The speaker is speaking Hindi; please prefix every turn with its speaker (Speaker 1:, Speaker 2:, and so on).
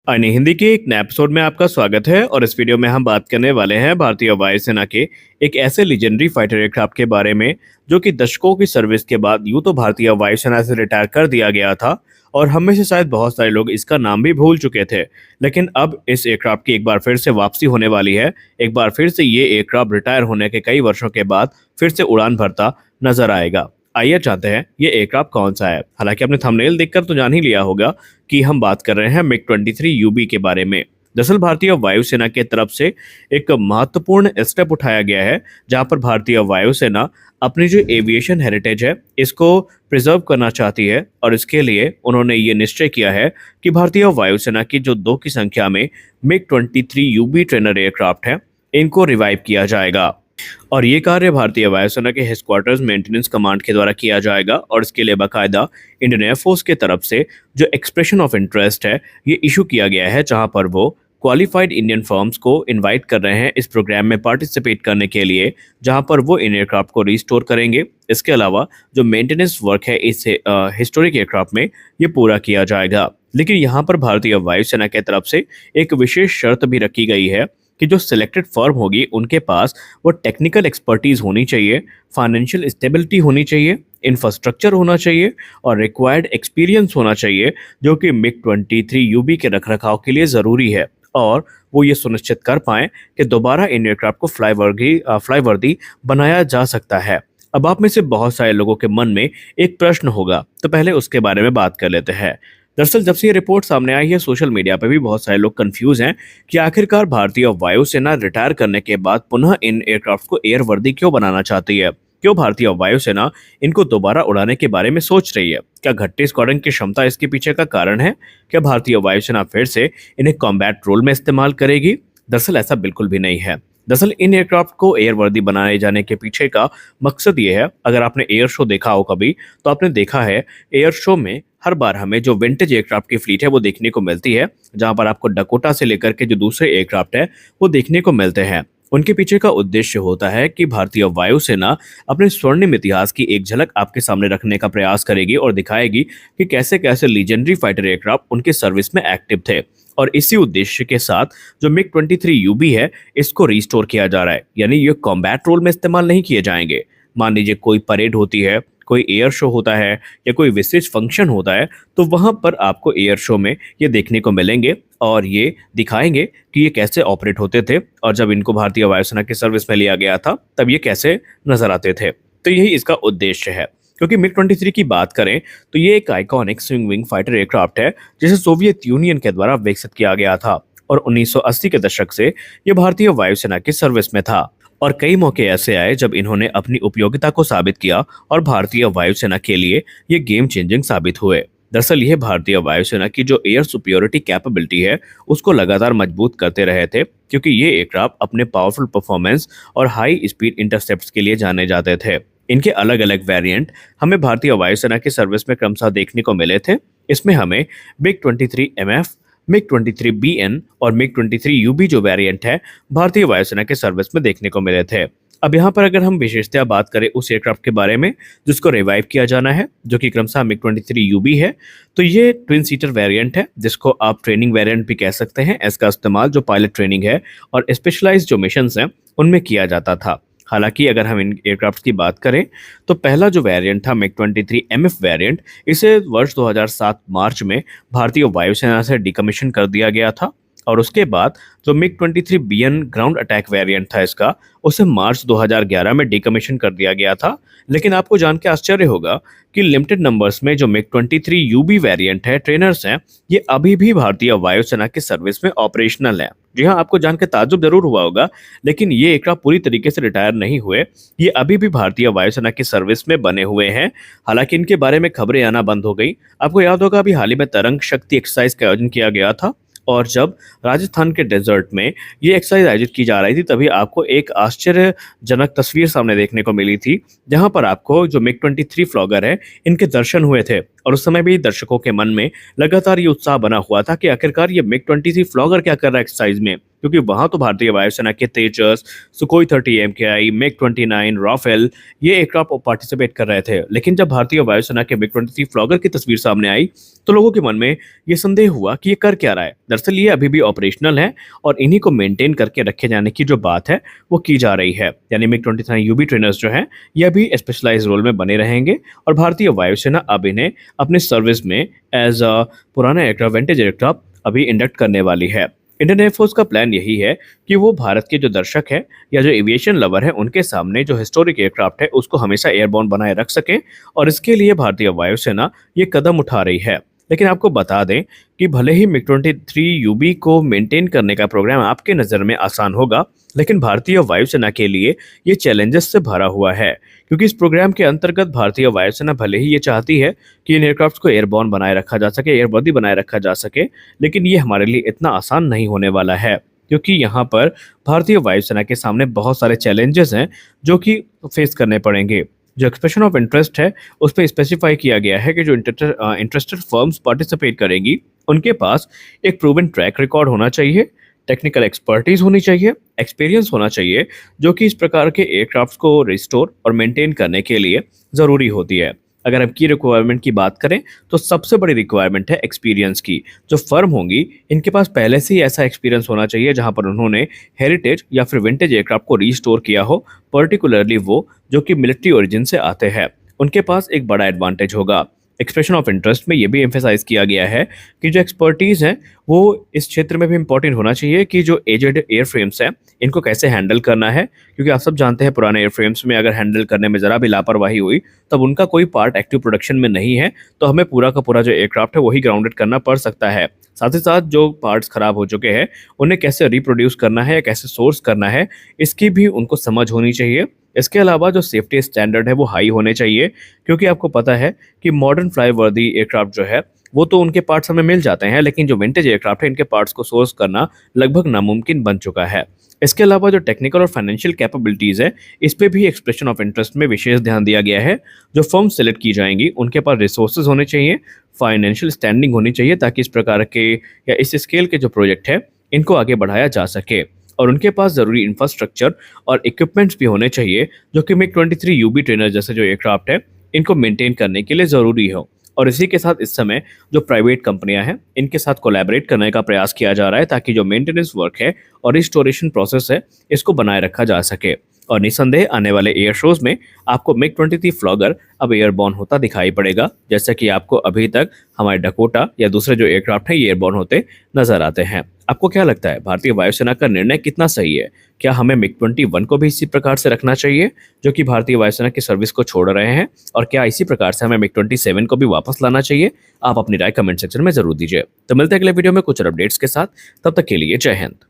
Speaker 1: अन्य हिंदी के एक नए एपिसोड में आपका स्वागत है और इस वीडियो में हम बात करने वाले हैं भारतीय वायुसेना के एक ऐसे लीजेंडरी फाइटर एयरक्राफ्ट के बारे में जो कि दशकों की सर्विस के बाद यूं तो भारतीय वायुसेना से रिटायर कर दिया गया था और हम में से शायद बहुत सारे लोग इसका नाम भी भूल चुके थे। लेकिन अब इस एयरक्राफ्ट की एक बार फिर से वापसी होने वाली है। एक बार फिर से ये एयरक्राफ्ट रिटायर होने के कई वर्षों के बाद फिर से उड़ान भरता नजर आएगा। आइए जानते हैं ये एयरक्राफ्ट कौन सा है। हालांकि आपने थंबनेल देखकर तो जान ही लिया होगा कि हम बात कर रहे हैं मिग-23 यूबी के बारे में। दरअसल भारतीय वायुसेना के तरफ से एक महत्वपूर्ण स्टेप उठाया गया है जहां पर भारतीय वायुसेना अपनी जो एविएशन हेरिटेज है इसको प्रिजर्व करना चाहती है और इसके लिए उन्होंने ये निश्चय किया है कि भारतीय वायुसेना की जो 2 की संख्या में मिग-23 यूबी ट्रेनर एयरक्राफ्ट है इनको रिवाइव किया जाएगा। और ये कार्य भारतीय वायुसेना के हेडक्वार्टर्स मेंटेनेंस कमांड के द्वारा किया जाएगा और इसके लिए बाकायदा इंडियन एयरफोर्स के तरफ से जो एक्सप्रेशन ऑफ इंटरेस्ट है ये इशू किया गया है, जहां पर वो क्वालिफाइड इंडियन फर्म्स को इनवाइट कर रहे हैं इस प्रोग्राम में पार्टिसिपेट करने के लिए, जहां पर वो इन एयरक्राफ्ट को रिस्टोर करेंगे। इसके अलावा जो मेंटेनेंस वर्क है इस हिस्टोरिक एयरक्राफ्ट में ये पूरा किया जाएगा। लेकिन यहाँ पर भारतीय वायुसेना के तरफ से एक विशेष शर्त भी रखी गई है कि जो सिलेक्टेड फर्म होगी उनके पास वो टेक्निकल एक्सपर्टीज होनी चाहिए, फाइनेंशियल स्टेबिलिटी होनी चाहिए, इंफ्रास्ट्रक्चर होना चाहिए और रिक्वायर्ड एक्सपीरियंस होना चाहिए जो कि मिग-23 यूबी के रखरखाव के लिए ज़रूरी है और वो ये सुनिश्चित कर पाएं कि दोबारा इन एयरक्राफ्ट को फ्लाई वर्दी बनाया जा सकता है। अब आप में से बहुत सारे लोगों के मन में एक प्रश्न होगा, तो पहले उसके बारे में बात कर लेते हैं। दरअसल जब से ये रिपोर्ट सामने आई है सोशल मीडिया पे भी बहुत सारे लोग कंफ्यूज हैं कि आखिरकार भारतीय वायुसेना रिटायर करने के बाद पुनः इन एयरक्राफ्ट को एयर वर्दी क्यों बनाना चाहती है। क्यों भारतीय वायुसेना इनको दोबारा उड़ाने के बारे में सोच रही है। क्या घटती स्क्वाड्रन की क्षमता इसके पीछे का कारण है? क्या भारतीय वायुसेना फिर से इन्हें कॉम्बैट रोल में इस्तेमाल करेगी? दरअसल ऐसा बिल्कुल भी नहीं है। दरअसल इन एयरक्राफ्ट को एयर वर्दी बनाए जाने के पीछे का मकसद ये है, अगर आपने एयर शो देखा हो कभी तो आपने देखा है एयर शो में हर बार हमें जो विंटेज एयरक्राफ्ट की फ्लीट है वो देखने को मिलती है, जहां पर आपको डकोटा से लेकर के जो दूसरे एयरक्राफ्ट है वो देखने को मिलते हैं। उनके पीछे का उद्देश्य होता है कि भारतीय वायुसेना अपने स्वर्णिम इतिहास की एक झलक आपके सामने रखने का प्रयास करेगी और दिखाएगी कि कैसे कैसे लीजेंडरी फाइटर एयरक्राफ्ट उनके सर्विस में एक्टिव थे। और इसी उद्देश्य के साथ जो मिग-23 यूबी है इसको रिस्टोर किया जा रहा है, यानी ये कॉम्बैट रोल में इस्तेमाल नहीं किए जाएंगे। मान लीजिए कोई परेड होती है, कोई एयर शो होता है या कोई विशेष फंक्शन होता है तो वहां पर आपको एयर शो में ये देखने को मिलेंगे और ये दिखाएंगे कि ये कैसे ऑपरेट होते थे और जब इनको भारतीय वायुसेना की सर्विस में लिया गया था तब ये कैसे नजर आते थे। तो यही इसका उद्देश्य है। क्योंकि मिग-23 की बात करें तो ये एक iconic swing wing fighter aircraft है जिसे सोवियत यूनियन के द्वारा विकसित किया गया था और 1980 के दशक से ये भारतीय वायुसेना की सर्विस में था। और कई मौके ऐसे आए जब इन्होंने अपनी उपयोगिता को साबित किया और भारतीय वायुसेना के लिए ये गेम चेंजिंग साबित हुए। दरअसल यह भारतीय वायुसेना की जो एयर सुपियोरिटी कैपेबिलिटी है उसको लगातार मजबूत करते रहे थे, क्योंकि ये एयरक्राफ्ट अपने पावरफुल परफॉर्मेंस और हाई स्पीड इंटरसेप्ट्स के लिए जाने जाते थे। इनके अलग अलग वेरिएंट हमें भारतीय वायुसेना की सर्विस में क्रमशः देखने को मिले थे। इसमें हमें मिग-23 MF, मिग-23 BN और मिग-23 यूबी जो वेरिएंट है भारतीय वायुसेना के सर्विस में देखने को मिले थे। अब यहाँ पर अगर हम विशेषतः बात करें उस एयरक्राफ्ट के बारे में जिसको रिवाइव किया जाना है, जो कि क्रमशः मिग-23 यूबी है, तो ये ट्विन सीटर वेरिएंट है जिसको आप ट्रेनिंग वेरिएंट भी कह सकते हैं। इसका इस्तेमाल जो पायलट ट्रेनिंग है और स्पेशलाइज्ड जो मिशंस हैं उनमें किया जाता था। हालांकि अगर हम इन एयरक्राफ्ट की बात करें तो पहला जो वेरिएंट था मिग-23 MF वेरिएंट, इसे वर्ष 2007 मार्च में भारतीय वायुसेना से डिकमीशन कर दिया गया था और उसके बाद जो मिग-23 BN ग्राउंड अटैक वेरिएंट था इसका, उसे मार्च 2011 में डिकमीशन कर दिया गया था। लेकिन आपको जान के आश्चर्य होगा कि लिमिटेड नंबर्स में जो मिग-23 यूबी वेरिएंट है, ट्रेनर्स हैं, ये अभी भी भारतीय वायुसेना की सर्विस में ऑपरेशनल है। जी हाँ, आपको जान के ताज्जुब जरूर हुआ होगा, लेकिन ये एयरक्राफ्ट पूरी तरीके से रिटायर नहीं हुए, ये अभी भी भारतीय वायुसेना की सर्विस में बने हुए हैं। हालांकि इनके बारे में खबरें आना बंद हो गई। आपको याद होगा अभी हाल ही में तरंग शक्ति एक्सरसाइज का आयोजन किया गया था और जब राजस्थान के डेजर्ट में ये एक्सरसाइज आयोजित की जा रही थी तभी आपको एक आश्चर्यजनक तस्वीर सामने देखने को मिली थी, जहां पर आपको जो मिग-23 फ्लॉगर है इनके दर्शन हुए थे और उस समय भी दर्शकों के मन में लगातार ये उत्साह बना हुआ था कि आखिरकार ये मिग-23 फ्लॉगर क्या कर रहा है एक्सरसाइज में, क्योंकि वहां तो भारतीय वायुसेना के तेजस, सुखोई 30 MKI, मिग-29, राफेल ये एयरक्राफ्ट पार्टिसिपेट कर रहे थे। लेकिन जब भारतीय वायुसेना के मिग-23 फ्लॉगर की तस्वीर सामने आई तो लोगों के मन में ये संदेह हुआ कि ये कर क्या रहा है। दरअसल ये अभी भी ऑपरेशनल है और इन्हीं को मेंटेन करके रखे जाने की जो बात है वो की जा रही है। यानी मिग-29 यूबी ट्रेनर्स जो हैं ये अभी स्पेशलाइज रोल में बने रहेंगे और भारतीय वायुसेना अब इन्हें अपने सर्विस में एज अ पुराना एयरक्राफ्ट, विंटेज एयरक्राफ्ट अभी इंडक्ट करने वाली है। इंडियन एयरफोर्स का प्लान यही है कि वो भारत के जो दर्शक हैं या जो एविएशन लवर हैं उनके सामने जो हिस्टोरिक एयरक्राफ्ट है उसको हमेशा एयरबोर्न बनाए रख सकें और इसके लिए भारतीय वायुसेना ये कदम उठा रही है। लेकिन आपको बता दें कि भले ही मिग-23 यूबी को मेंटेन करने का प्रोग्राम आपके नज़र में आसान होगा, लेकिन भारतीय वायुसेना के लिए ये चैलेंजेस से भरा हुआ है, क्योंकि इस प्रोग्राम के अंतर्गत भारतीय वायुसेना भले ही ये चाहती है कि इन एयरक्राफ्ट को एयरबोर्न बनाए रखा जा सके, एयरवर्दी बनाए रखा जा सके, लेकिन ये हमारे लिए इतना आसान नहीं होने वाला है, क्योंकि यहाँ पर भारतीय वायुसेना के सामने बहुत सारे चैलेंजेस हैं जो कि फेस करने पड़ेंगे। जो एक्सप्रेशन ऑफ इंटरेस्ट है उस पर स्पेसिफाई किया गया है कि जो इंटरेस्टेड फर्म्स पार्टिसिपेट करेंगी उनके पास एक प्रूवन ट्रैक रिकॉर्ड होना चाहिए, टेक्निकल एक्सपर्टीज होनी चाहिए, एक्सपीरियंस होना चाहिए, जो कि इस प्रकार के एयरक्राफ्ट्स को रिस्टोर और मेंटेन करने के लिए ज़रूरी होती है। अगर हम की रिक्वायरमेंट की बात करें तो सबसे बड़ी रिक्वायरमेंट है एक्सपीरियंस की। जो फर्म होंगी इनके पास पहले से ही ऐसा एक्सपीरियंस होना चाहिए जहां पर उन्होंने हेरिटेज या फिर विंटेज एयरक्राफ्ट को रीस्टोर किया हो, पर्टिकुलरली वो जो कि मिलिट्री ओरिजिन से आते हैं। उनके पास एक बड़ा एडवांटेज होगा। एक्सप्रेशन ऑफ इंटरेस्ट में ये भी एम्फेसाइज किया गया है कि जो एक्सपर्टीज़ हैं वो इस क्षेत्र में भी इंपॉर्टेंट होना चाहिए कि जो एजेड एयरफ्रेम्स हैं इनको कैसे हैंडल करना है, क्योंकि आप सब जानते हैं पुराने एयरफ्रेम्स में अगर हैंडल करने में ज़रा भी लापरवाही हुई तब उनका कोई पार्ट एक्टिव प्रोडक्शन में नहीं है तो हमें पूरा का पूरा जो एयरक्राफ्ट है वही ग्राउंडेड करना पड़ सकता है। साथ ही साथ जो पार्ट्स खराब हो चुके हैं उन्हें कैसे रिप्रोड्यूस करना है या कैसे सोर्स करना है इसकी भी उनको समझ होनी चाहिए। इसके अलावा जो सेफ्टी स्टैंडर्ड है वो हाई होने चाहिए, क्योंकि आपको पता है कि मॉडर्न फ्लाई वर्दी एयरक्राफ्ट जो है वो तो उनके पार्ट्स हमें मिल जाते हैं, लेकिन जो विंटेज एयरक्राफ्ट है इनके पार्ट्स को सोर्स करना लगभग नामुमकिन बन चुका है। इसके अलावा जो टेक्निकल और फाइनेंशियल कैपेबिलिटीज़ है इस पे भी एक्सप्रेशन ऑफ इंटरेस्ट में विशेष ध्यान दिया गया है। जो फर्म सेलेक्ट की जाएंगी उनके पास रिसोर्सेज होने चाहिए, फाइनेंशियल स्टैंडिंग होनी चाहिए, ताकि इस प्रकार के या इस स्केल के जो प्रोजेक्ट है इनको आगे बढ़ाया जा सके, और उनके पास ज़रूरी इंफ्रास्ट्रक्चर और इक्विपमेंट्स भी होने चाहिए जो कि मिग-23 यूबी ट्रेनर जैसे जो एयरक्राफ्ट है इनको मेंटेन करने के लिए ज़रूरी हो। और इसी के साथ इस समय जो प्राइवेट कंपनियां हैं इनके साथ कोलैबोरेट करने का प्रयास किया जा रहा है, ताकि जो मेंटेनेंस वर्क है और रिस्टोरेशन प्रोसेस है इसको बनाए रखा जा सके। और निसंदेह आने वाले एयर शोज में आपको मिग-23 फ्लॉगर अब एयरबॉर्न होता दिखाई पड़ेगा, जैसा कि आपको अभी तक हमारे डकोटा या दूसरे जो एयरक्राफ्ट हैं ये एयरबॉर्न होते नजर आते हैं। आपको क्या लगता है भारतीय वायुसेना का निर्णय कितना सही है? क्या हमें मिग-21 को भी इसी प्रकार से रखना चाहिए जो कि भारतीय वायुसेना की सर्विस को छोड़ रहे हैं, और क्या इसी प्रकार से हमें मिग-27 को भी वापस लाना चाहिए? आप अपनी राय कमेंट सेक्शन में जरूर दीजिए। तो मिलते हैं अगले वीडियो में कुछ और अपडेट्स के साथ, तब तक के लिए जय हिंद।